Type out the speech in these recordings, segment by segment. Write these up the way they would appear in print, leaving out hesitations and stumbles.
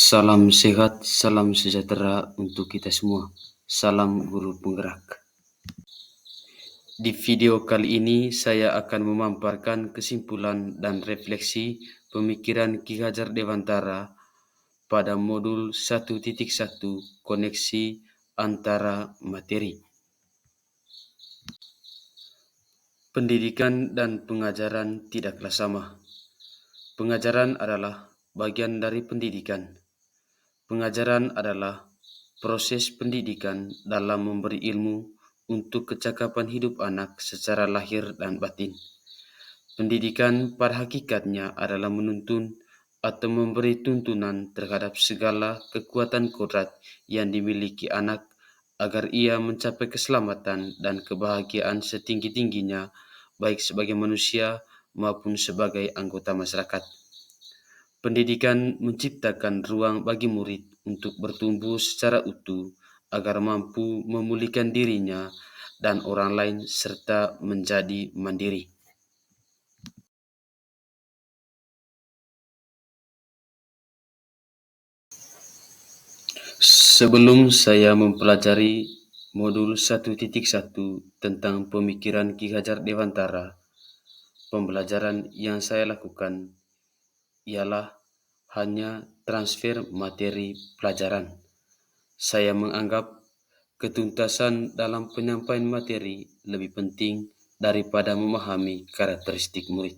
Salam sehat, salam sejahtera untuk kita semua. Salam guru penggerak. Di video kali ini saya akan memaparkan kesimpulan dan refleksi pemikiran Ki Hajar Dewantara pada modul 1.1 koneksi antara materi. Pendidikan dan pengajaran tidaklah sama. Pengajaran adalah bagian dari pendidikan. Pengajaran adalah proses pendidikan dalam memberi ilmu untuk kecakapan hidup anak secara lahir dan batin. Pendidikan pada hakikatnya adalah menuntun atau memberi tuntunan terhadap segala kekuatan kodrat yang dimiliki anak agar ia mencapai keselamatan dan kebahagiaan setinggi-tingginya baik sebagai manusia maupun sebagai anggota masyarakat. Pendidikan menciptakan ruang bagi murid untuk bertumbuh secara utuh agar mampu memulihkan dirinya dan orang lain serta menjadi mandiri. Sebelum saya mempelajari modul 1.1 tentang pemikiran Ki Hajar Dewantara, pembelajaran yang saya lakukan ialah hanya transfer materi pelajaran. Saya menganggap ketuntasan dalam penyampaian materi lebih penting daripada memahami karakteristik murid.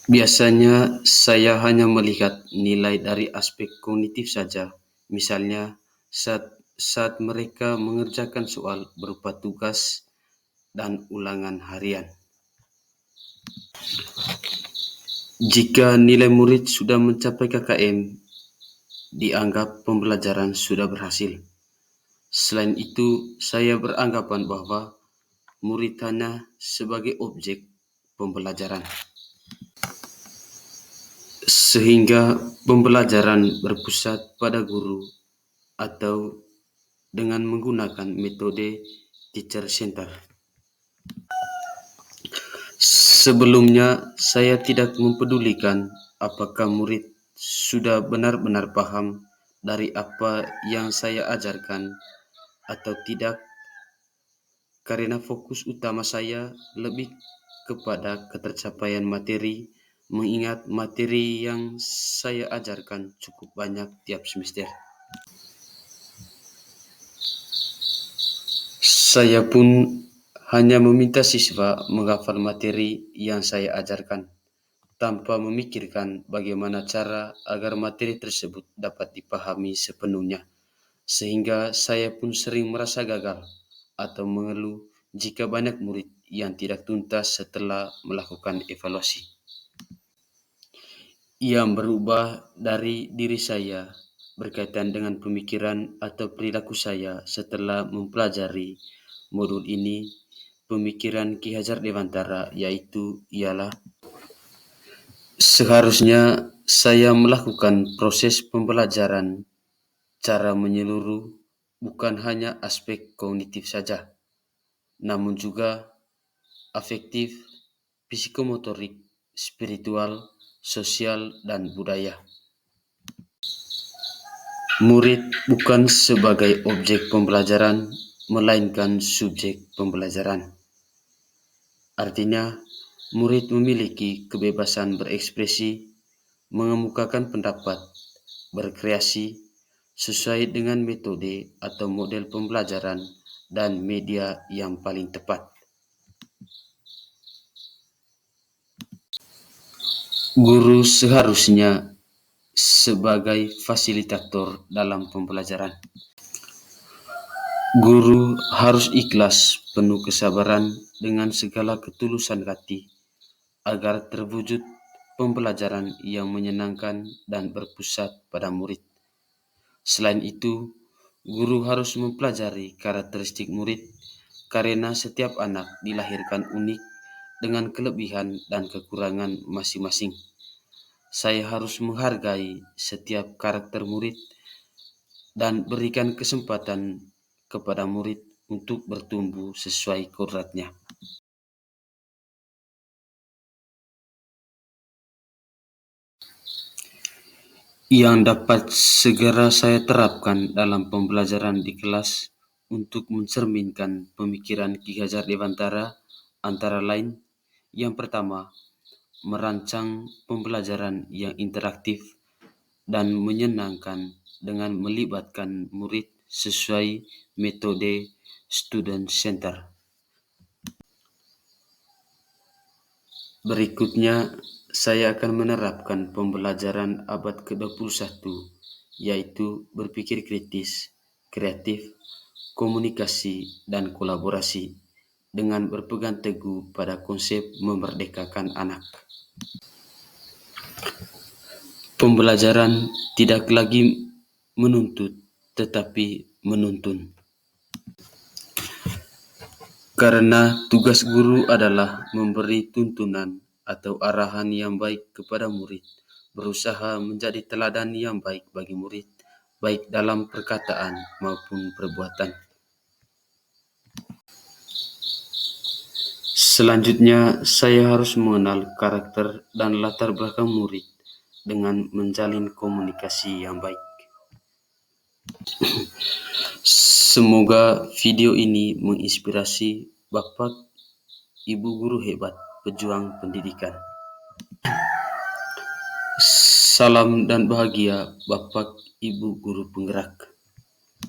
Biasanya saya hanya melihat nilai dari aspek kognitif saja, misalnya saat mereka mengerjakan soal berupa tugas dan ulangan harian. Jika nilai murid sudah mencapai KKM, dianggap pembelajaran sudah berhasil. Selain itu, saya beranggapan bahwa murid hanya sebagai objek pembelajaran. Sehingga pembelajaran berpusat pada guru atau dengan menggunakan metode teacher center. Sebelumnya, saya tidak mempedulikan apakah murid sudah benar-benar paham dari apa yang saya ajarkan atau tidak, karena fokus utama saya lebih kepada ketercapaian materi, mengingat materi yang saya ajarkan cukup banyak tiap semester. Saya pun hanya meminta siswa menghafal materi yang saya ajarkan, tanpa memikirkan bagaimana cara agar materi tersebut dapat dipahami sepenuhnya, sehingga saya pun sering merasa gagal atau mengeluh jika banyak murid yang tidak tuntas setelah melakukan evaluasi. Yang berubah dari diri saya berkaitan dengan pemikiran atau perilaku saya setelah mempelajari modul ini, pemikiran Ki Hajar Dewantara, yaitu ialah seharusnya saya melakukan proses pembelajaran cara menyeluruh, bukan hanya aspek kognitif saja, namun juga afektif, psikomotorik, spiritual, sosial, dan budaya. Murid bukan sebagai objek pembelajaran, melainkan subjek pembelajaran. Artinya, murid memiliki kebebasan berekspresi, mengemukakan pendapat, berkreasi, sesuai dengan metode atau model pembelajaran dan media yang paling tepat. Guru seharusnya sebagai fasilitator dalam pembelajaran. Guru harus ikhlas, penuh kesabaran dengan segala ketulusan hati agar terwujud pembelajaran yang menyenangkan dan berpusat pada murid. Selain itu, guru harus mempelajari karakteristik murid karena setiap anak dilahirkan unik dengan kelebihan dan kekurangan masing-masing. Saya harus menghargai setiap karakter murid dan berikan kesempatan kepada murid untuk bertumbuh sesuai kodratnya. yang dapat segera saya terapkan dalam pembelajaran di kelas untuk mencerminkan pemikiran Ki Hajar Dewantara antara lain: yang pertama, merancang pembelajaran yang interaktif dan menyenangkan dengan melibatkan murid sesuai metode student center. Berikutnya, saya akan menerapkan pembelajaran abad ke-21, yaitu berpikir kritis, kreatif, komunikasi, dan kolaborasi dengan berpegang teguh pada konsep memerdekakan anak. Pembelajaran tidak lagi menuntut, tetapi menuntun. Karena tugas guru adalah memberi tuntunan atau arahan yang baik kepada murid, berusaha menjadi teladan yang baik bagi murid, baik dalam perkataan maupun perbuatan. Selanjutnya, saya harus mengenal karakter dan latar belakang murid dengan menjalin komunikasi yang baik. Semoga video ini menginspirasi Bapak Ibu guru hebat pejuang pendidikan. Salam dan bahagia Bapak Ibu guru penggerak.